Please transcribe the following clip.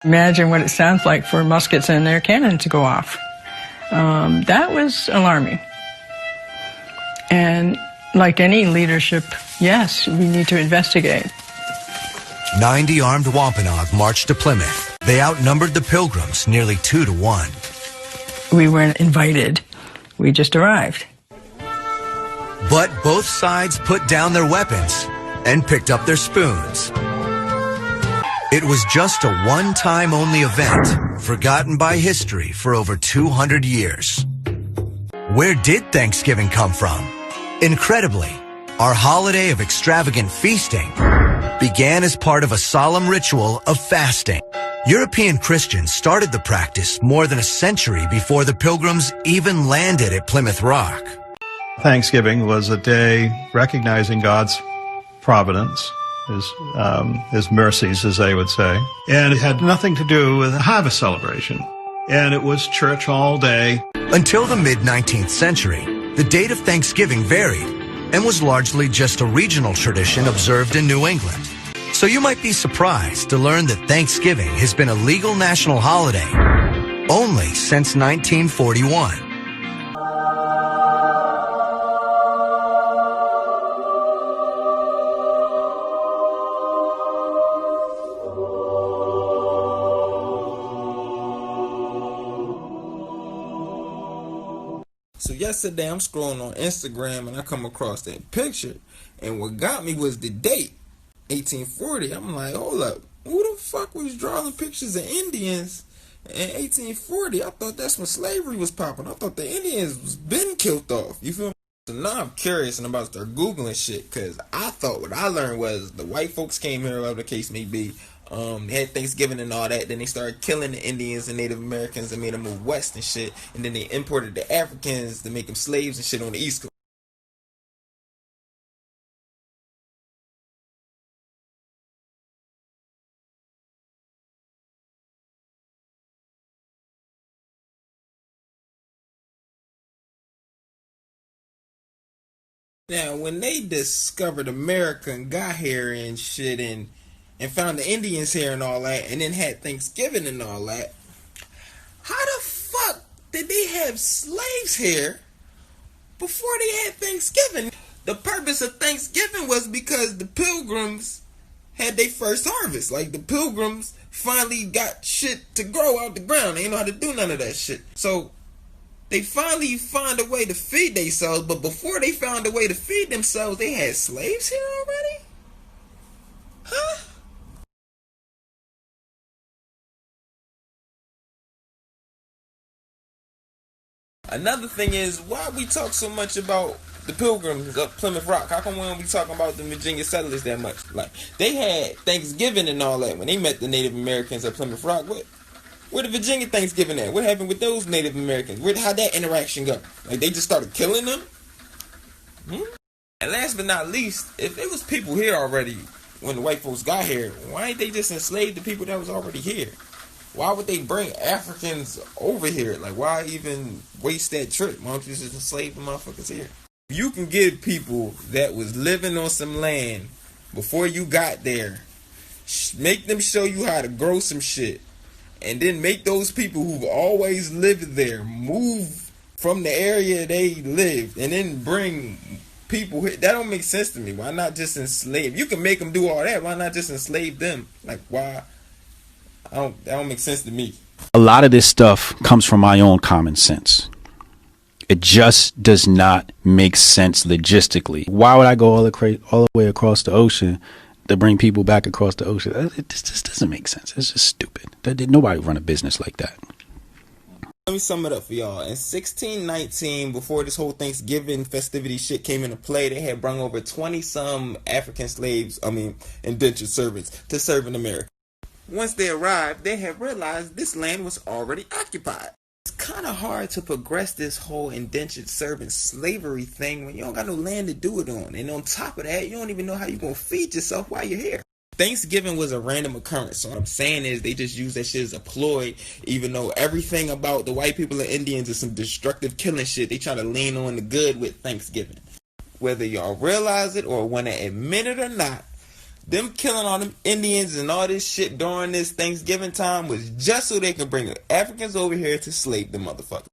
Imagine what it sounds like for muskets and their cannon to go off. That was alarming. And like any leadership, yes, we need to investigate. 90 armed Wampanoag marched to Plymouth. They outnumbered the Pilgrims nearly 2 to 1. We weren't invited. We just arrived. But both sides put down their weapons and picked up their spoons. It was just a one-time only event, forgotten by history for over 200 years. Where did Thanksgiving come from? Incredibly, our holiday of extravagant feasting began as part of a solemn ritual of fasting. European Christians started the practice more than a century before the Pilgrims even landed at Plymouth Rock. Thanksgiving was a day recognizing God's providence, his mercies, as they would say. And it had nothing to do with a harvest celebration. And it was church all day. Until the mid-19th century, the date of Thanksgiving varied and was largely just a regional tradition observed in New England. So you might be surprised to learn that Thanksgiving has been a legal national holiday only since 1941. So yesterday I'm scrolling on Instagram and I come across that picture, and what got me was the date, 1840. I'm like, hold up, who the fuck was drawing pictures of Indians in 1840? I thought that's when slavery was popping. I thought the Indians was been killed off. You feel me? So now I'm curious and I'm about to start Googling shit, because I thought what I learned was the white folks came here, whatever the case may be. They had Thanksgiving and all that. Then they started killing the Indians and Native Americans and made them move west and shit. And then they imported the Africans to make them slaves and shit on the East Coast. Now, when they discovered America and got here and shit and found the Indians here and all that, and then had Thanksgiving and all that, how the fuck did they have slaves here before they had Thanksgiving? The purpose of Thanksgiving was because the Pilgrims had their first harvest. Like, the Pilgrims finally got shit to grow out the ground. They didn't know how to do none of that shit. So they finally find a way to feed themselves, but before they found a way to feed themselves, they had slaves here already? Huh? Another thing is, why we talk so much about the Pilgrims up Plymouth Rock? How come we don't be talking about the Virginia settlers that much? Like, they had Thanksgiving and all that when they met the Native Americans at Plymouth Rock. Where the Virginia Thanksgiving at? What happened with those Native Americans? How'd that interaction go? Like, they just started killing them? And last but not least, if there was people here already when the white folks got here, why ain't they just enslave the people that was already here? Why would they bring Africans over here? Like, why even waste that trip? Why don't you just enslave the motherfuckers here? You can get people that was living on some land before you got there, make them show you how to grow some shit, and then make those people who've always lived there move from the area they lived, and then bring people here. That don't make sense to me. Why not just enslave? You can make them do all that. Why not just enslave them? Like, why? That don't make sense to me. A lot of this stuff comes from my own common sense. It just does not make sense logistically. Why would I go all the way across the ocean to bring people back across the ocean? It just doesn't make sense. It's just stupid. Nobody run a business like that. Let me sum it up for y'all. In 1619, before this whole Thanksgiving festivity shit came into play, they had brung over 20-some African slaves, indentured servants, to serve in America. Once they arrived, they had realized this land was already occupied. It's kind of hard to progress this whole indentured servant slavery thing when you don't got no land to do it on. And on top of that, you don't even know how you're going to feed yourself while you're here. Thanksgiving was a random occurrence. So what I'm saying is they just use that shit as a ploy, even though everything about the white people and Indians is some destructive killing shit. They try to lean on the good with Thanksgiving. Whether y'all realize it or want to admit it or not, Them killing all them Indians and all this shit during this Thanksgiving time was just so they can bring the Africans over here to slave the motherfuckers.